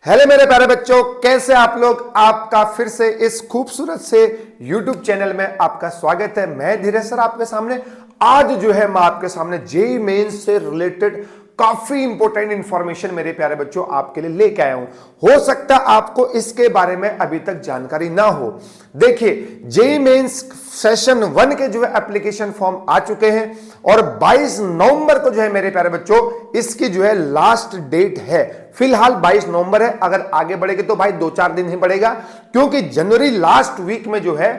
Hello मेरे प्यारे बच्चों, कैसे आप लोग। आपका फिर से इस खूबसूरत से YouTube चैनल में आपका स्वागत है। मैं धीरज सर आपके सामने आज जो है मैं आपके सामने जेईई मेंस से रिलेटेड काफी इंपॉर्टेंट इंफॉर्मेशन मेरे प्यारे बच्चों आपके लिए लेके आया हूं। हो सकता है आपको इसके बारे में अभी तक जानकारी ना हो। देखिए, जेईई मेंस सेशन 1 के जो है एप्लीकेशन फॉर्म आ चुके हैं और 22 नवंबर को जो है मेरे प्यारे बच्चों इसकी जो है लास्ट डेट है। फिलहाल 22 नवंबर है। अगर आगे बढ़ेगी तो भाई 2-4 दिन ही बढ़ेगा, क्योंकि जनवरी लास्ट वीक में जो है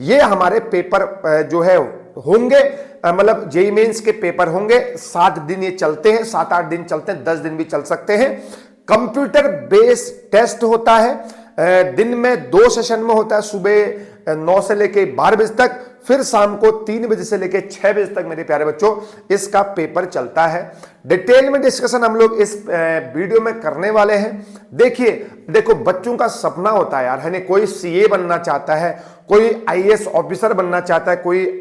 ये हमारे पेपर जो है होंगे, मतलब जेईई मेंस के पेपर होंगे। 7 दिन ये चलते हैं, 7-8 दिन चलते हैं, 10 दिन भी चल सकते हैं। कंप्यूटर बेस्ड टेस्ट होता है, दिन में 2 सेशन में होता है, सुबह 9 से लेके 12 बजे तक, फिर शाम को 3 बजे से लेके 6 बजे तक मेरे प्यारे बच्चों इसका पेपर चलता है। डिटेल में डिस्कशन हम लोग इस वीडियो में करने वाले हैं। देखो बच्चों का सपना होता है यार, है ना, कोई सीए बनना चाहता है, कोई आईएएस ऑफिसर बनना चाहता है, कोई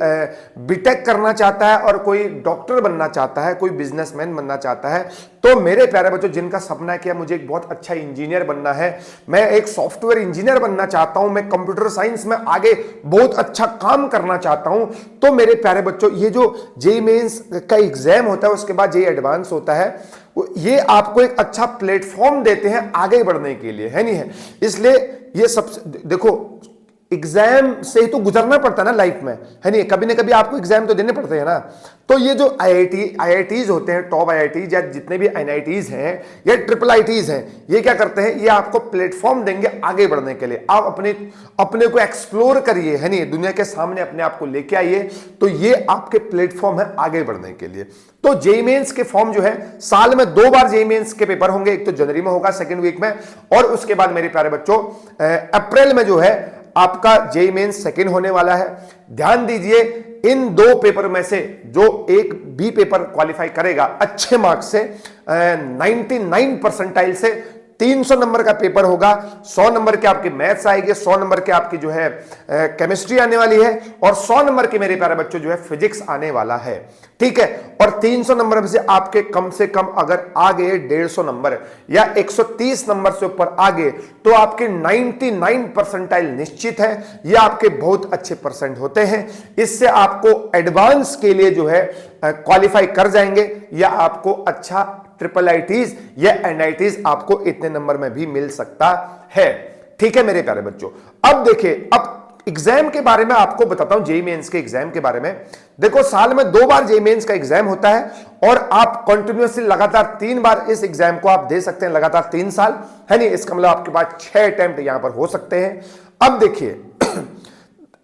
बीटेक करना चाहता है और कोई डॉक्टर बनना चाहता है, कोई बिजनेसमैन बनना चाहता है। तो मेरे प्यारे बच्चों जिनका सपना है कि मुझे एक बहुत अच्छा इंजीनियर बनना है, मैं एक सॉफ्टवेयर इंजीनियर बनना चाहता हूं, मैं कंप्यूटर साइंस में आगे बहुत अच्छा काम करना चाहता हूं, तो मेरे प्यारे बच्चों ये जो जेईई मेंस का एग्जाम होता है उसके बाद जेईई एडवांस होता है, ये आपको एक अच्छा प्लेटफॉर्म देते हैं आगे बढ़ने के लिए, है नहीं है। इसलिए ये सबसे देखो, एग्जाम से ही तो गुजरना पड़ता है ना लाइफ में, है नहीं, कभी ना कभी आपको एग्जाम तो देने पड़ते हैं ना। तो ये जो आईआईटीज होते हैं, टॉप आईआईटीज या जितने भी एनआईटीज हैं या ट्रिपल आईटीज हैं, ये क्या करते हैं, ये आपको प्लेटफॉर्म देंगे आगे बढ़ने के लिए। आप अपने को एक्सप्लोर करिए, है नहीं, दुनिया के सामने अपने आप को लेके आइए, तो ये आपके प्लेटफॉर्म है आगे बढ़ने के लिए। तो जेईई मेंस के फॉर्म जो है साल में 2 बार जेईई मेंस के पेपर होंगे, एक तो जनवरी में होगा सेकेंड वीक में, और उसके बाद मेरे प्यारे बच्चों अप्रैल में जो है आपका जेईई मेंस सेकेंड होने वाला है। ध्यान दीजिए, इन 2 पेपर में से जो एक भी पेपर क्वालिफाई करेगा अच्छे मार्क्स से, 99 परसेंटाइल से 300 नंबर का पेपर होगा। 100 नंबर के आपके मैथ्स आएंगे, 100 नंबर के आपकी जो है केमिस्ट्री आने वाली है, और 100 नंबर के मेरे प्यारे बच्चों जो है फिजिक्स आने वाला है, ठीक है। और 300 नंबर में से आपके कम से कम अगर आ गए 150 नंबर या 130 नंबर से ऊपर आ गए तो आपके 99 परसेंटाइल निश्चित है। ये आपके बहुत अच्छे परसेंट होते हैं। इससे आपको एडवांस के लिए जो है क्वालिफाई कर जाएंगे, या आपको अच्छा ट्रिपल आईटीज या एनआईटीज आपको इतने नंबर में भी मिल सकता है, ठीक है मेरे प्यारे बच्चों। अब देखिए, अब एग्जाम के बारे में आपको बताता हूं, जेईई मेंस के एग्जाम के बारे में। देखो, साल में 2 बार जेईई मेंस का एग्जाम होता है और आप कंटिन्यूअसली लगातार 3 बार इस एग्जाम को आप दे सकते हैं, लगातार 3 साल, है नहीं। इसका मतलब आपके पास 6 अटेम्प्ट यहां पर हो सकते हैं। अब देखिए,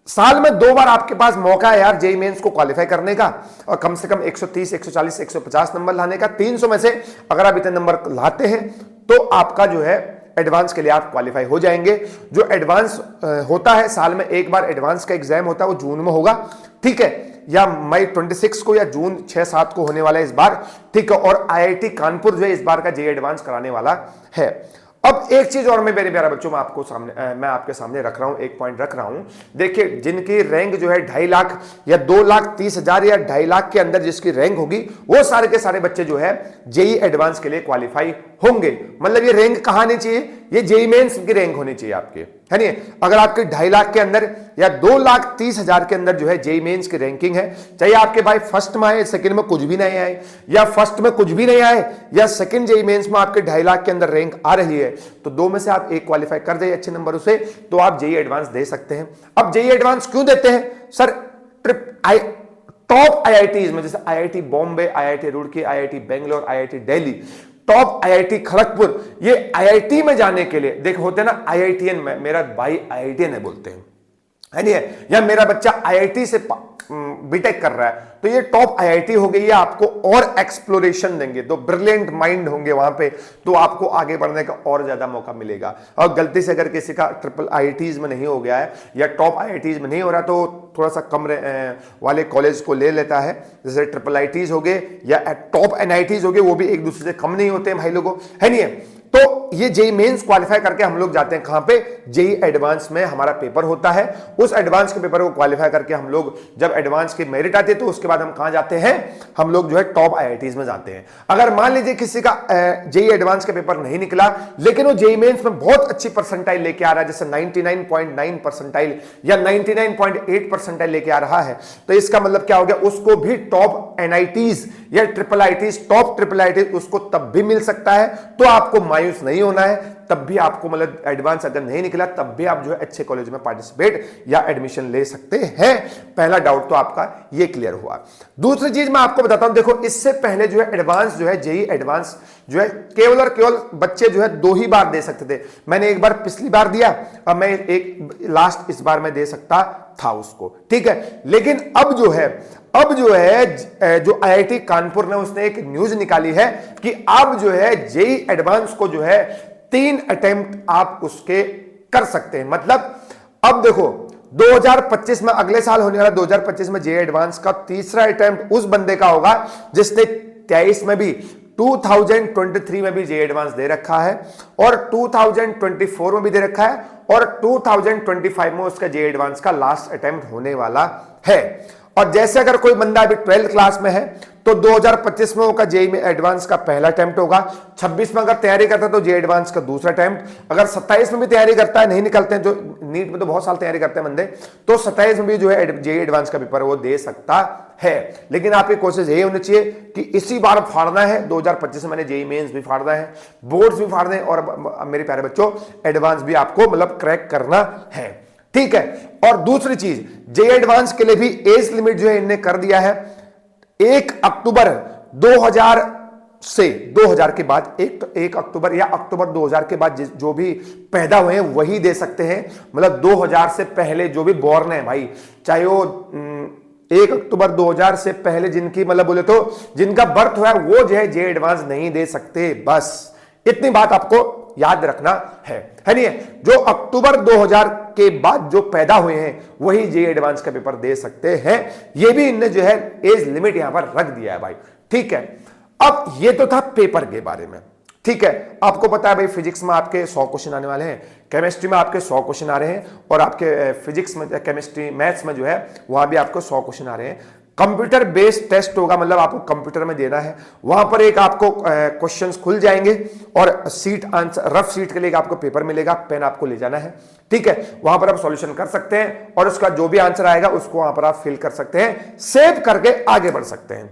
साल में 2 बार आपके पास मौका है यार जेईई मेंस को क्वालिफाई करने का, और कम से कम 130, 140, 150 नंबर लाने का। 300 में से अगर आप इतने नंबर लाते हैं तो आपका जो है एडवांस के लिए आप क्वालिफाई हो जाएंगे। जो एडवांस होता है, साल में 1 बार एडवांस का एग्जाम होता है, वो जून में होगा, ठीक है, या मई 26 को या जून 6-7 को होने वाला है इस बार, ठीक है। और आईआईटी कानपुर जो है इस बार का जेईई एडवांस कराने वाला है। अब एक चीज और मैं मेरे प्यारे बच्चों में मैं आपके सामने रख रहा हूं, एक पॉइंट रख रहा हूं। देखिए, जिनकी रैंक जो है 2.5 लाख या 2,30,000 या 2.5 लाख के अंदर जिसकी रैंक होगी, वो सारे के सारे बच्चे जो है जेईई एडवांस के लिए क्वालिफाई होंगे। मतलब ये रैंक कहां आनी चाहिए, ये जेईई मेंस की रैंक होनी चाहिए आपके, है नहीं। अगर आपके 2.5 लाख के अंदर या 2,30,000 के अंदर जो है जेईई मेंस की रैंकिंग है, चाहे आपके भाई फर्स्ट में आए, सेकंड में कुछ भी नहीं आए, या फर्स्ट में कुछ भी नहीं आए, या सेकंड जेईई मेंस में आपके 2.5 लाख के अंदर रैंक आ रही है, तो 2 में से आप एक क्वालिफाई कर जाइए अच्छे नंबरों से, तो आप जेईई एडवांस दे सकते हैं। अब जेईई एडवांस क्यों देते हैं सर? टॉप आईआईटीज में, जैसे IIT Bombay, IIT Roorkee, IIT Bangalore, IIT Delhi, top IIT Kharagpur, ये आईआईटी में जाने के लिए, देख होते हैं ना आईआईटीएन में, मेरा भाई आईआईटीएन है बोलते हैं, है नहीं है, या मेरा बच्चा आईआईटी से बीटेक कर रहा है, तो ये टॉप आईआईटी हो गई, ये आपको और एक्सप्लोरेशन देंगे, तो ब्रिलियंट माइंड होंगे वहां पे, तो आपको आगे बढ़ने का और ज्यादा मौका मिलेगा। और गलती से अगर किसी का ट्रिपल आईआईटीज में नहीं हो गया है या टॉप आईआईटीज में नहीं हो रहा, तो थोड़ा सा कम वाले कॉलेज को ले लेता है, जैसे ट्रिपल आईआईटीज हो गए या टॉप एनआईटीज हो गए, वो भी एक दूसरे से कम नहीं होते हैं भाई लोगों, है नहीं है। तो ये जेई मेंस क्वालिफाई करके हम लोग जाते हैं कहां पे, जेई एडवांस में हमारा पेपर होता है। उस एडवांस के पेपर को क्वालिफाई करके हम लोग जब एडवांस की मेरिट आती है तो उसके बाद हम कहां जाते हैं, हम लोग जो है टॉप आईआईटीज में जाते हैं। अगर मान लीजिए किसी का जेई एडवांस का पेपर नहीं निकला लेकिन वो जेई मेंस में बहुत अच्छी परसेंटाइल लेके आ रहा है, जैसे 99.9 परसेंटाइल या 99.8 परसेंटाइल लेके आ रहा है, तो इसका मतलब क्या हो गया, उसको भी टॉप एनआईटीज या triple ITs, top triple ITs उसको तब भी मिल सकता है। तो आपको मायूस नहीं होना है, तब भी आपको मतलब एडवांस अगर नहीं निकला तब भी आप जो है अच्छे कॉलेज में पार्टिसिपेट या एडमिशन ले सकते हैं। पहला डाउट तो आपका ये क्लियर हुआ। दूसरी चीज मैं आपको बताता हूं, देखो इससे पहले जो है एडवांस जो है जेई एडवांस जो है केवल और केवल बच्चे जो है 2 ही बार दे सकते थे। मैंने एक बार पिछली बार दिया और मैं एक लास्ट इस बार मैं दे सकता था उसको, ठीक है। लेकिन अब जो है जो आईआईटी कानपुर ने उसने एक न्यूज निकाली है कि अब जो है जेई एडवांस को जो है 3 अटेम्प्ट आप उसके कर सकते हैं। मतलब अब देखो 2025 में, अगले साल होने वाला 2025 में जेई एडवांस का तीसरा अटेम्प्ट उस बंदे का होगा जिसने 23 में भी 2023 में भी जेई एडवांस दे रखा है और 2024 में भी दे रखा है और 2025 में उसका जेई एडवांस का लास्ट अटेम्प्ट होने वाला है। और जैसे अगर कोई बंदा अभी 12th क्लास में है तो 2025 में उसका जेई में एडवांस का पहला अटेम्प्ट होगा, 26 में अगर तैयारी करता है तो जेई एडवांस का दूसरा अटेम्प्ट, अगर 27 में भी तैयारी करता है, नहीं निकलते हैं जो नीट में तो बहुत साल तैयारी करते हैं बंदे, तो 27 में भी जो है जेई एडवांस का पेपर वो दे सकता है। लेकिन आपकी कोशिश यही होनी चाहिए कि इसी बार फाड़ना है, 2025 में मैंने जेई मेंस भी फाड़ना है, बोर्ड्स भी फाड़ने हैं और मेरे प्यारे बच्चों एडवांस भी आपको मतलब क्रैक करना है, ठीक है। और दूसरी चीज, जेई एडवांस के लिए भी एज लिमिट जो है इनने कर दिया है 1 अक्टूबर 2000 से 2000 के बाद, 1 अक्टूबर या अक्टूबर 2000 के बाद जो भी पैदा हुए हैं वही दे सकते हैं। मतलब 2000 से पहले जो भी बॉर्न है भाई, चाहे वो 1 अक्टूबर 2000 से पहले जिनकी मतलब बोले तो जिनका बर्थ हुआ है वो जो है जेई एडवांस नहीं दे सकते। बस इतनी बात आपको याद रखना है नहीं? जो अक्टूबर 2000 के बाद जो पैदा हुए हैं वही जेई एडवांस का पेपर दे सकते हैं। ये भी इनने जो है एज लिमिट यहां पर रख दिया है भाई, ठीक है। अब ये तो था पेपर के बारे में, ठीक है। आपको पता है भाई फिजिक्स में आपके 100 क्वेश्चन आने वाले हैं, केमिस्ट्री में आपके 100 क्वेश्चन आ रहे हैं और आपके फिजिक्स में, केमिस्ट्री, मैथ्स में जो है वहां भी आपको 100 क्वेश्चन आ रहे हैं। कंप्यूटर बेस्ड टेस्ट होगा, मतलब आपको कंप्यूटर में देना है, वहां पर एक आपको क्वेश्चंस खुल जाएंगे और सीट आंसर, रफ सीट के लिए आपको पेपर मिलेगा, पेन आपको ले जाना है, ठीक है। वहां पर आप सॉल्यूशन कर सकते हैं और उसका जो भी आंसर आएगा उसको वहां पर आप फिल कर सकते हैं, सेव करके आगे बढ़ सकते हैं।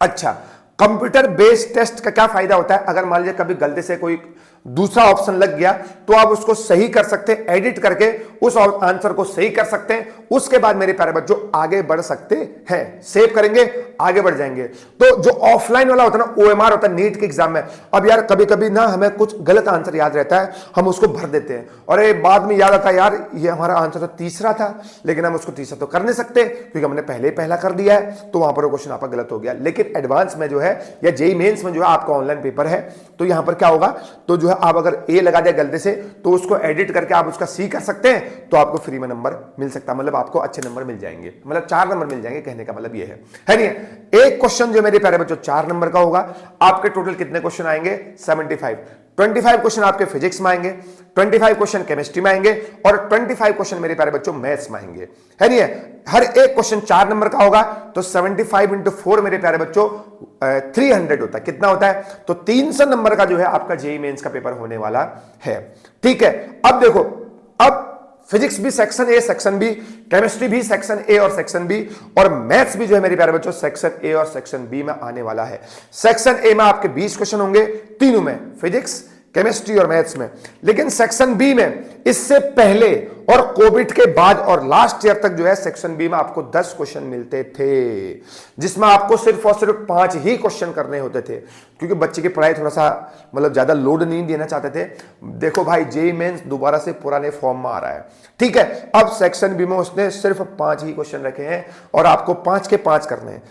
अच्छा, कंप्यूटर बेस्ड टेस्ट का क्या फायदा होता है, अगर मान लीजिए कभी गलती से कोई दूसरा ऑप्शन लग गया तो आप उसको सही कर सकते हैं, एडिट करके उस आंसर को सही कर सकते हैं। उसके बाद मेरे प्यारे बच्चों आगे बढ़ सकते हैं, सेव करेंगे आगे बढ़ जाएंगे। तो जो ऑफलाइन वाला होता है ना, ओएमआर होता है नीट के एग्जाम में, अब यार कभी कभी ना हमें कुछ गलत आंसर याद रहता है, हम उसको भर देते हैं और ये बाद में याद आता है यार ये हमारा आंसर तो तीसरा था, लेकिन हम उसको तीसरा तो कर नहीं सकते क्योंकि हमने पहले ही पहला कर दिया है, तो वहां पर क्वेश्चन आपका गलत हो गया। लेकिन एडवांस में जो है या जेई मेंस में जो है आपका ऑनलाइन पेपर है, तो यहां पर क्या होगा, तो जो है आप अगर ए लगा दिया गलती से तो उसको एडिट करके आप उसका सी कर सकते हैं, तो आपको फ्री में नंबर मिल सकता है, मतलब आपको अच्छे नंबर मिल जाएंगे, मतलब 4 नंबर मिल जाएंगे, कहने का मतलब ये है नहीं? एक क्वेश्चन जो मेरे प्यारे बच्चों 4 नंबर का होगा, आपके टोटल कितने क्वेश्चन आएंगे, 75। 25 क्वेश्चन आपके फिजिक्स में आएंगे, 25 क्वेश्चन केमिस्ट्री में आएंगे और 25 क्वेश्चन मेरे प्यारे बच्चों मैथ्स में आएंगे, है नहीं? हर एक क्वेश्चन 4 नंबर का होगा, तो 75 इंटू 4 मेरे प्यारे बच्चों 300 होता है। कितना होता है? तो 300 नंबर का जो है आपका जेई मेंस का पेपर होने वाला है, ठीक है। अब देखो, अब फिजिक्स भी section A section B, chemistry भी सेक्शन ए और सेक्शन बी, और मैथ्स भी जो है मेरे प्यारे बच्चों सेक्शन ए और सेक्शन बी में आने वाला है। सेक्शन ए में आपके 20 क्वेश्चन होंगे, तीनों में, फिजिक्स, केमिस्ट्री और मैथ्स में। लेकिन सेक्शन बी में इससे पहले और कोविड के बाद और लास्ट ईयर तक जो है सेक्शन बी में आपको 10 क्वेश्चन मिलते थे, जिसमें आपको सिर्फ और सिर्फ 5 ही क्वेश्चन करने होते थे, क्योंकि बच्चे की पढ़ाई थोड़ा सा मतलब ज्यादा लोड नहीं देना चाहते थे। देखो भाई जेई मेंस दोबारा से पुराने फॉर्म में आ रहा है, ठीक है। अब सेक्शन बी में उसने सिर्फ 5 ही क्वेश्चन रखे हैं और आपको 5 के 5 करने हैं।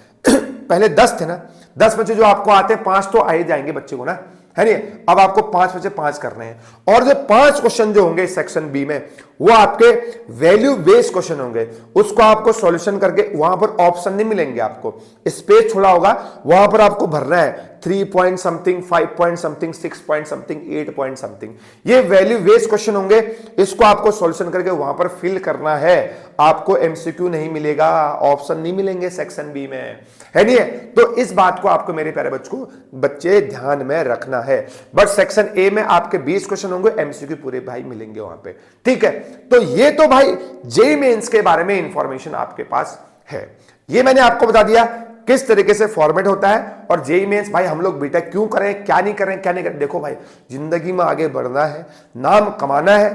पहले 10 थे ना, 10 बच्चे जो आपको आते हैं 5 तो आ ही जाएंगे बच्चे को ना, है नहीं? अब आपको 5 बचे 5 करने हैं और जो 5 क्वेश्चन जो होंगे सेक्शन बी में वो आपके वैल्यू बेस्ड क्वेश्चन होंगे। उसको आपको सॉल्यूशन करके, वहां पर ऑप्शन नहीं मिलेंगे, आपको स्पेस छोड़ा होगा, वहां पर आपको भरना है 3 point something, 5 point something, 6 point something, 8 point something, ये वैल्यू बेस्ड क्वेश्चन होंगे। इसको आपको सॉल्यूशन करके वहां पर फिल करना है। आपको एमसीक्यू नहीं मिलेगा, ऑप्शन नहीं मिलेंगे सेक्शन बी में, है नहीं है? तो इस बात को आपको मेरे प्यारे बच्चे ध्यान में रखना है। बट सेक्शन ए में आपके 20 क्वेश्चन होंगे, एमसीक्यू पूरे भाई मिलेंगे वहां पे, ठीक है? तो ये तो भाई जेईई मेंस के बारे में इंफॉर्मेशन आपके पास है। ये मैंने आपको बता दिया किस तरीके से फॉर्मेट होता है। और जेईई मेंस भाई हम लोग बीटेक क्यों करें, क्या नहीं करें, क्या नहीं करें। देखो भाई, जिंदगी में आगे बढ़ना है, नाम कमाना है,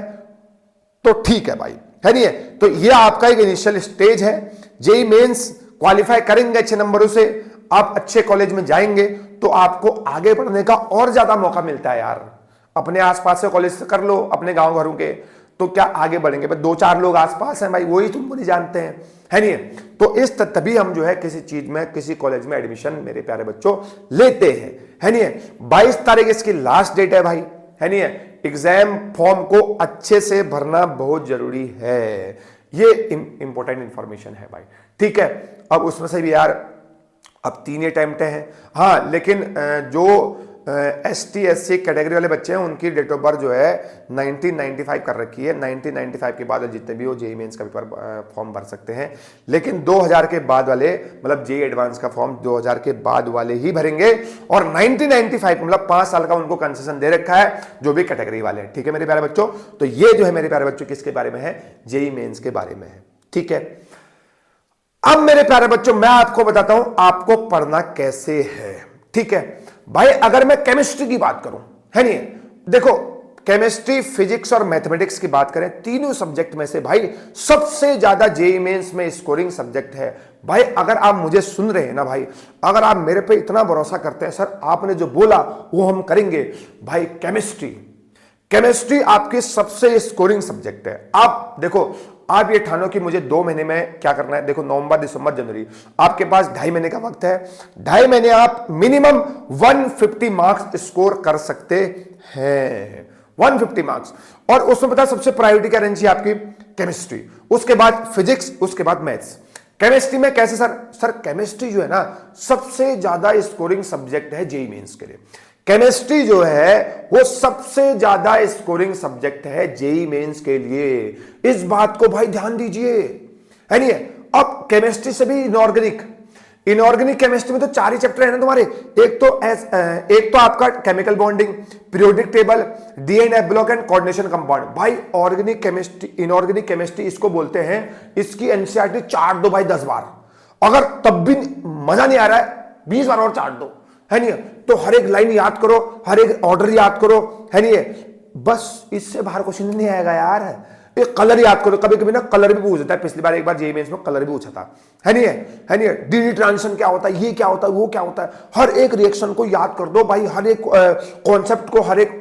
तो ठीक है भाई, है नहीं है? तो ये आपका एक इनिशियल स्टेज है। जेईई मेंस क्वालिफाई करेंगे अच्छे नंबरों से, आप अच्छे कॉलेज में जाएंगे तो आपको आगे बढ़ने का और ज्यादा मौका मिलता है यार। अपने आसपास से कॉलेज से कर लो, अपने गांव घरों के, तो क्या आगे बढ़ेंगे? बस 2-4 लोग आसपास हैं भाई, वही तुमको नहीं जानते हैं, है नहीं है? तो इस तभी हम जो है किसी चीज में, किसी कॉलेज में एडमिशन मेरे प्यारे बच्चों लेते हैं, है नहीं है? 22 तारीख इसकी लास्ट डेट है भाई, है नहीं है? एग्जाम फॉर्म को अच्छे से भरना बहुत जरूरी है। ये इंपॉर्टेंट इंफॉर्मेशन है भाई, ठीक है? अब उसमें से भी यार अब 3 अटेम्प्ट हैं, हाँ, लेकिन जो ST SC कैटेगरी वाले बच्चे हैं उनकी डेट ऑफ बर्थ जो है 1995 कर रखी है। 1995 के बाद जितने भी हो जेईई मेंस का पेपर फॉर्म भर सकते हैं, लेकिन 2000 के बाद वाले, मतलब जेईई एडवांस का फॉर्म 2000 के बाद वाले ही भरेंगे। और 1995 मतलब 5 साल का उनको कंसेशन दे रखा है, जो भी कैटेगरी वाले हैं, ठीक है मेरे प्यारे बच्चों? तो ये जो है मेरे प्यारे बच्चों किसके बारे में है? जेईई मेंस के बारे में है, ठीक है? अब मेरे प्यारे बच्चों मैं आपको बताता हूं आपको पढ़ना कैसे है, ठीक है भाई? अगर मैं केमिस्ट्री की बात करूं, है नहीं, देखो केमिस्ट्री, फिजिक्स और मैथमेटिक्स की बात करें, तीनों सब्जेक्ट में से भाई सबसे ज्यादा जेईई मेंस में स्कोरिंग सब्जेक्ट है भाई। अगर आप मुझे सुन रहे हैं ना भाई, अगर आप मेरे पे इतना भरोसा करते हैं, सर आपने जो बोला वो हम करेंगे, भाई केमिस्ट्री आपकी सबसे स्कोरिंग सब्जेक्ट है। आप देखो, आप ये ठानो कि मुझे 2 महीने में क्या करना है। देखो नवंबर, दिसंबर, जनवरी, आपके पास 2.5 महीने का वक्त है। 2.5 महीने आप मिनिमम 150 मार्क्स स्कोर कर सकते हैं, 150 मार्क्स। और उसमें पता सबसे प्रायोरिटी क्या रहनी चाहिए आपकी? केमिस्ट्री, उसके बाद फिजिक्स, उसके बाद मैथ्स। केमिस्ट्री में कैसे सर केमिस्ट्री जो है ना सबसे ज्यादा स्कोरिंग सब्जेक्ट है जेईई मेंस के लिए। केमिस्ट्री जो है वो सबसे ज्यादा स्कोरिंग सब्जेक्ट है जेईई मेंस के लिए। इस बात को भाई ध्यान दीजिए, है नहीं है? अब केमिस्ट्री से भी इनऑर्गेनिक केमिस्ट्री में तो 4 ही चैप्टर है ना तुम्हारे। एक तो आपका chemical bonding, periodic table, DNF block and coordination compound. भाई ऑर्गेनिक केमिस्ट्री, इनऑर्गेनिक केमिस्ट्री इसको बोलते हैं, इसकी एनसीईआरटी चाट दो भाई 10 बार। अगर तब भी मजा नहीं आ रहा है 20 बार और चाट दो, है नहीं? तो हर एक लाइन याद करो, हर एक ऑर्डर याद करो, है नहीं? बस इससे बाहर क्वेश्चन नहीं आएगा यार। एक कलर याद करो, कभी कभी ना कलर भी पूछ देता है। पिछली बार एक बार जेईई मेंस में कलर भी पूछा था, है नहीं? डीडी ट्रांजिशन क्या होता है, ये क्या होता है, वो क्या होता है। हर एक रिएक्शन को याद कर दो भाई, हर एक कॉन्सेप्ट को, हर एक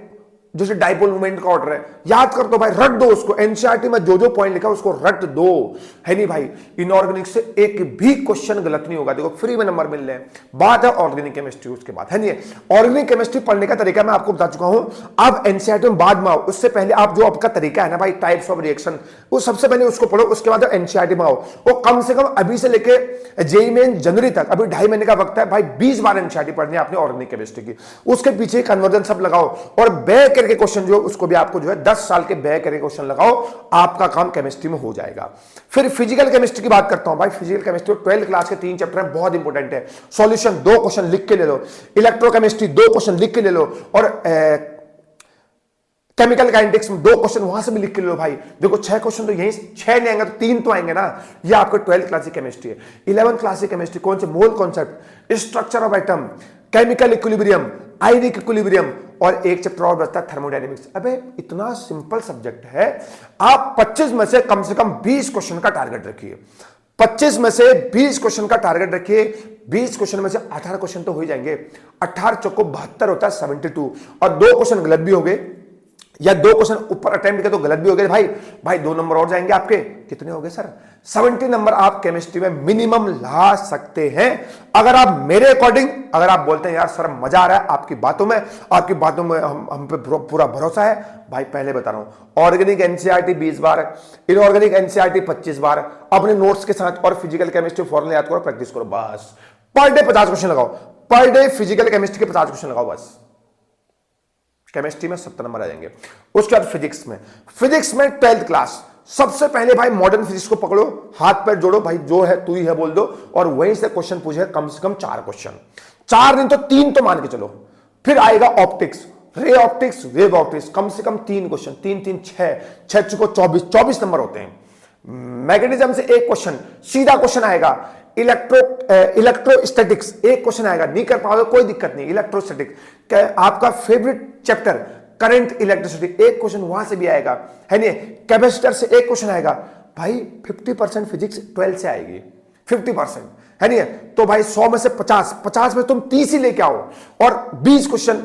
जैसे डाइपोल मूवमेंट का ऑर्डर है याद कर दो भाई, रट दो उसको। एनसीईआरटी में जो पॉइंट लिखा उसको रट दो, है नहीं भाई? इनऑर्गेनिक से एक भी क्वेश्चन गलत नहीं होगा, देखो फ्री में नंबर मिल रहे हैं। बात है ऑर्गेनिक केमिस्ट्री, उसके बाद, है नहीं? ऑर्गेनिक केमिस्ट्री पढ़ने का तरीका मैं आपको बता चुका हूं। आप एनसीईआरटी में बाद में आओ, उससे पहले आप जो आपका तरीका है ना भाई, टाइप्स ऑफ रिएक्शन, वो सबसे पहले उसको पढ़ो, उसके बाद एनसीईआरटी में आओ। वो कम से कम अभी से लेके जेईई मेंस जनवरी तक, अभी 2.5 महीने का वक्त है भाई, 20 बार एनसीईआरटी पढ़नी है आपने ऑर्गेनिक केमिस्ट्री की। उसके पीछे कन्वर्जन सब लगाओ, और बै करके क्वेश्चन जो उसको भी आपको जो है 10 साल के बै करके क्वेश्चन लगाओ, आपका काम केमिस्ट्री में हो जाएगा। फिर फिजिकल केमिस्ट्री की बात करता हूं भाई। फिजिकल केमिस्ट्री 12th क्लास के 3 चैप्टर हैं, बहुत इंपॉर्टेंट है। सॉल्यूशन 2 क्वेश्चन लिख के ले लो, इलेक्ट्रोकेमिस्ट्री 2 क्वेश्चन लिख के ले लो, और केमिकल काइनेटिक्स में 2 क्वेश्चन वहां से भी लिख के लो भाई। देखो 6 क्वेश्चन तो यहीं 6 नहीं आएंगे तो 3 तो आएंगे ना। ये आपको 12th क्लास की केमिस्ट्री है। 11th क्लास की केमिस्ट्री कौन से? Mole concept, structure of atom, chemical equilibrium, ionic equilibrium, और एक चैप्टर और बचता है थर्मोडायनेमिक्स। अबे इतना सिंपल सब्जेक्ट है। आप 25 में से कम 20 क्वेश्चन का टारगेट रखिए। 25 में से 20 क्वेश्चन का टारगेट रखिए। 20 क्वेश्चन में से 18 क्वेश्चन तो हो ही जाएंगे। 18 चौको 72 होता है 72, और 2 क्वेश्चन गलत भी हो गए, या 2 क्वेश्चन ऊपर अटेम्प्ट किए तो गलत भी हो गए भाई 2 नंबर और जाएंगे आपके। कितने हो गए सर? 70 नंबर आप केमिस्ट्री में मिनिमम ला सकते हैं। अगर आप मेरे अकॉर्डिंग, अगर आप बोलते हैं यार सर मजा आ रहा है आपकी बातों में हम पे पूरा भरोसा है भाई, पहले बता रहा हूं, ऑर्गेनिक एनसीईआरटी 20 बार, इनऑर्गेनिक एनसीईआरटी 25 बार, अपने नोट्स के साथ, और फिजिकल केमिस्ट्री फॉर्मूला याद करो, प्रैक्टिस करो, बस पर डे 50 क्वेश्चन लगाओ। पर डे फिजिकल केमिस्ट्री के 50 क्वेश्चन लगाओ बस। केमिस्ट्री में 70 नंबर आ जाएंगे। उसके बाद फिजिक्स में 12th क्लास। सबसे पहले भाई मॉडर्न फिजिक्स को पकड़ो, हाथ पैर जोड़ो भाई, जो है तू ही है बोल दो, और वहीं से क्वेश्चन पूछे कम से कम 4 क्वेश्चन, 4 नहीं तो 3 तो मान के चलो। फिर आएगा optics, ray optics, wave optics, कम से कम 3 क्वेश्चन, 3 3 6 चुको 24 नंबर होते हैं। मैग्नेटिज्म से 1 क्वेश्चन, सीधा क्वेश्चन आएगा। इलेक्ट्रोस्टैटिक्स 1 क्वेश्चन आएगा, नहीं कर पाओगे कोई दिक्कत नहीं। इलेक्ट्रोस्टैटिक आपका favourite chapter current electricity, 1 question वहां से भी आएगा, है नहीं। कैपेसिटर से 1 क्वेश्चन आएगा भाई। 50% फिजिक्स 12 से आएगी, 50%, है नहीं। तो भाई 100 में से 50 में तुम 30 ही लेके आओ, और 20 क्वेश्चन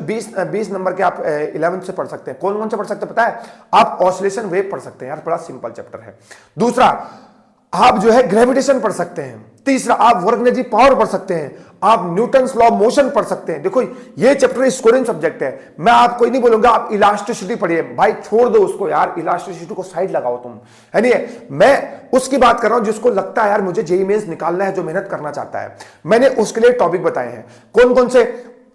20 नंबर के आप 11th से पढ़ सकते हैं। कौन कौन से पढ़ सकते हैं पता है? आप ऑसिलेशन वेव पढ़ सकते हैं यार, बड़ा सिंपल चैप्टर है। दूसरा आप जो है ग्रेविटेशन पढ़ सकते हैं। तीसरा आप वर्क एनर्जी पावर पढ़ सकते हैं। आप न्यूटन्स लॉ ऑफ मोशन पढ़ सकते हैं। देखो ये चैप्टर स्कोरिंग सब्जेक्ट है, मैं आपको ही नहीं बोलूंगा आप इलास्टिसिटी पढ़िए, भाई छोड़ दो उसको यार, इलास्टिसिटी को साइड लगाओ तुम, है नहीं। मैं उसकी बात कर रहा हूं जिसको लगता है यार मुझे जेईई मेंस निकालना है, जो मेहनत करना चाहता है। मैंने उसके लिए टॉपिक बताए हैं, कौन कौन से?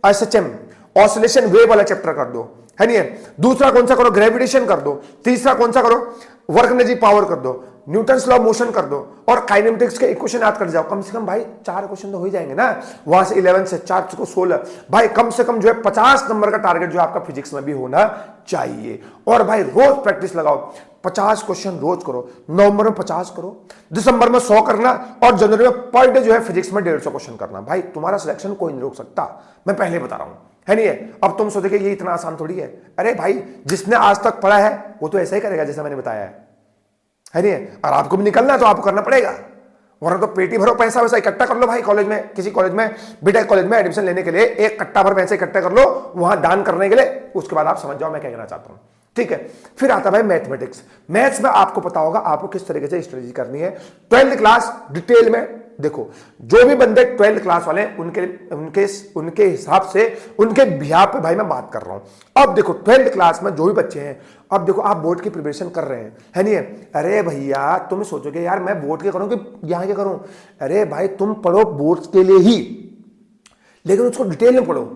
एसएचएम, ऑसिलेशन वेव वाला चैप्टर कर दो, है नहीं। दूसरा कौन सा करो? ग्रेविटेशन कर दो। तीसरा कौन सा करो? वर्क एनर्जी पावर कर दो, न्यूटन्स लॉ ऑफ मोशन कर दो, और काइनेमेटिक्स के इक्वेशन याद कर जाओ। कम से कम भाई 4 क्वेश्चन तो हो ही जाएंगे ना, वहां से 11 से 4 को 16, भाई कम से कम जो है 50 नंबर का टारगेट जो है आपका फिजिक्स में भी होना चाहिए। और भाई रोज प्रैक्टिस लगाओ, 50 क्वेश्चन रोज करो। नवंबर में 50 करो, दिसंबर में 100 करना, और जनवरी में पर डे जो है फिजिक्स में 150 क्वेश्चन करना। भाई तुम्हारा सिलेक्शन कोई नहीं रोक सकता, मैं पहले बता रहा हूं, है नहीं है। अब तुम सोचोगे ये इतना आसान थोड़ी है, अरे भाई जिसने आज तक पढ़ा है वो तो ऐसा ही करेगा जैसा मैंने बताया है नहीं है। और आपको भी निकलना है तो आपको करना पड़ेगा, वरना तो पेटी भरो पैसा वैसा इकट्ठा कर लो भाई। कॉलेज में, किसी कॉलेज में, बीटेक कॉलेज में एडमिशन लेने के लिए 1 कट्टा भर पैसे इकट्ठा कर लो, वहां दान करने के लिए। उसके बाद आप समझ जाओ मैं क्या कहना चाहता हूं, ठीक है। फिर आता भाई मैथमेटिक्स। मैथ्स में आपको पता होगा आपको किस तरीके से स्ट्रेटजी करनी है। 12th क्लास डिटेल में देखो, जो भी बंदे 12th क्लास वाले उनके हिसाब से, उनके बिहार पे भाई मैं बात कर रहा हूं। अब देखो 12th क्लास में जो भी बच्चे हैं, अब देखो आप बोर्ड की प्रिपरेशन कर रहे हैं, है नहीं है। अरे भैया तुम सोचोगे यार मैं बोर्ड के करूं कि यहां के करूं? अरे भाई तुम पढ़ो बोर्ड के लिए ही, लेकिन उसको डिटेल में पढ़ो,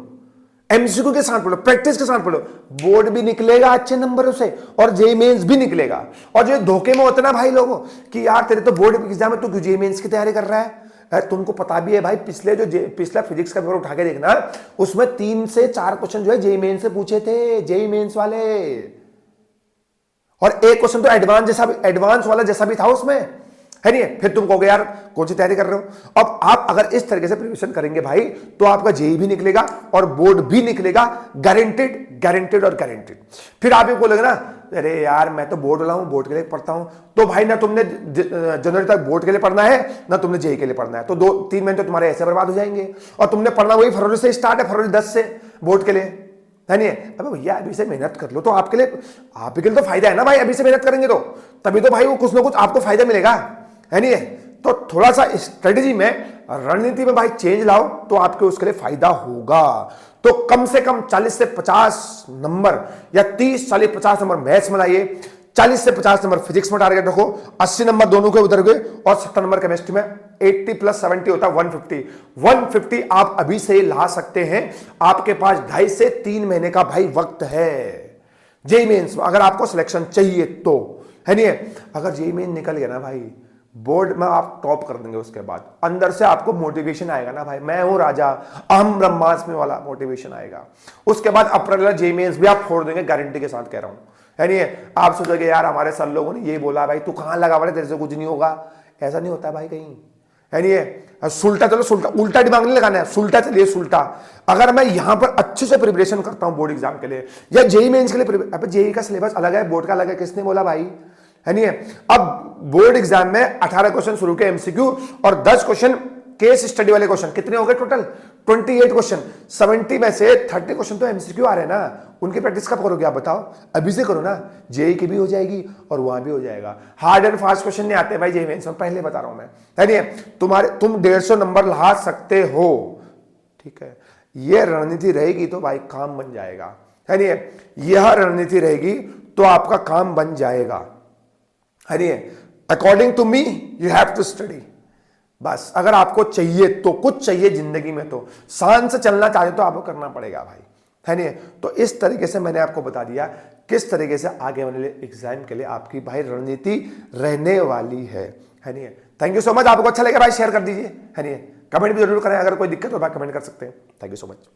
एमसीक्यू के साथ पढ़ो, प्रैक्टिस के साथ पढ़ो। बोर्ड भी निकलेगा अच्छे नंबरों से, और जेईई मेंस भी निकलेगा। और जो धोखे में होता है ना भाई लोगों कि यार तेरे तो बोर्ड एग्जाम है, तू क्यों जेईई मेंस की तैयारी कर रहा है? तुमको पता भी है भाई, पिछला फिजिक्स का पेपर उठा के देखना, उसमें 3 से 4 क्वेश्चन जो है जेईई मेंस से पूछे थे, जेईई मेंस वाले, और 1 क्वेश्चन तो एडवांस वाला जैसा भी था उसमें, है नहीं। फिर तुम कहोगे यार कौन सी तैयारी कर रहे हो। अब आप अगर इस तरीके से प्रिपरेशन करेंगे भाई, तो आपका जेईई भी निकलेगा और बोर्ड भी निकलेगा, गारंटेड और गारंटेड। फिर आप ये बोलोगे ना, अरे यार मैं तो बोर्ड वाला हूं, बोर्ड के लिए पढ़ता हूं। तो भाई ना तुमने जनवरी तक बोर्ड के लिए पढ़ना है, ना तुमने जेईई के लिए पढ़ना है, तो 2-3 महीने तो तुम्हारे ऐसे बर्बाद हो जाएंगे। और तुमने पढ़ना वही फरवरी से स्टार्ट है, फरवरी 10 से बोर्ड के लिए, है नहीं। अबे भैया अभी से मेहनत कर लो, तो आपके लिए तो फायदा है ना भाई। अभी से मेहनत करेंगे तो तभी तो भाई वो कुछ ना कुछ आपको फायदा मिलेगा, है नहीं। तो थोड़ा सा स्ट्रेटेजी में, रणनीति में भाई चेंज लाओ, तो आपके उसके लिए फायदा होगा। तो कम से कम 40 से 50 नंबर, या 30-40-50 नंबर मैथ्स में लाइए, 40 से 50 नंबर फिजिक्स में टारगेट रखो, 80 नंबर दोनों के उधर गए, और 70 नंबर केमिस्ट्री में। 80 + 70 होता है 150 आप अभी से ला सकते हैं। आपके पास 2.5 से 3 महीने का भाई वक्त है जेईई मेंस में, अगर आपको सिलेक्शन चाहिए तो, है नहीं। अगर जेईई मेंस निकल गया ना भाई, बोर्ड में आप टॉप कर देंगे, उसके बाद अंदर से आपको मोटिवेशन आएगा ना भाई, मैं हूं राजा, अहम ब्रह्मास्मि वाला मोटिवेशन आएगा। उसके बाद अप्रैल जेईई मेंस भी आप फोड़ देंगे, गारंटी के साथ कह रहा हूं, है नहीं। आप सोचोगे यार हमारे सर लोगों ने ये बोला, भाई तू कहां लगा बड़े, तेरे से कुछ नहीं होगा। ऐसा नहीं होता भाई कहीं, है नहीं। सुलटा चलो, सुलटा, उल्टा दिमाग नहीं लगाना है, सुलटा चलिए, सुलटा। अगर मैं यहां पर अच्छे से प्रिपरेशन करता हूं बोर्ड एग्जाम के लिए या जेईई मेंस के लिए, अब जेईई का सिलेबस अलग है, बोर्ड का अलग है, किसने बोला भाई, है नहीं है। अब बोर्ड एग्जाम में 18 क्वेश्चन शुरू के एमसीक्यू, और 10 क्वेश्चन केस स्टडी वाले क्वेश्चन। कितने हो गए टोटल? 28 क्वेश्चन। 70 में से 30 क्वेश्चन तो एमसीक्यू आ रहे हैं ना, उनकी प्रैक्टिस कब करोगे आप बताओ? अभी से करो ना, जेईई की भी हो जाएगी और वहां भी हो जाएगा। हार्ड एंड फास्ट क्वेश्चन नहीं आते भाई जेईई मेंस में, पहले बता रहा हूं मैं, है नहीं। तुम 150 नंबर ला सकते हो, ठीक है। यह रणनीति रहेगी तो भाई काम बन जाएगा, है नहीं। यह रणनीति रहेगी तो आपका काम बन जाएगा, है नहीं। According to me you have to study. बस अगर आपको चाहिए तो, कुछ चाहिए जिंदगी में तो शान से चलना चाहते तो आपको करना पड़ेगा भाई, है नहीं? तो इस तरीके से मैंने आपको बता दिया किस तरीके से आगे वाले एग्जाम के लिए आपकी भाई रणनीति रहने वाली है नहीं? Thank you so much. आपको अच्छा लगे भाई शेयर कर दीजिए, है नहीं? कमेंट भी जरूर करें, अगर कोई दिक्कत हो भाई कमेंट कर सकते हैं। Thank you so much.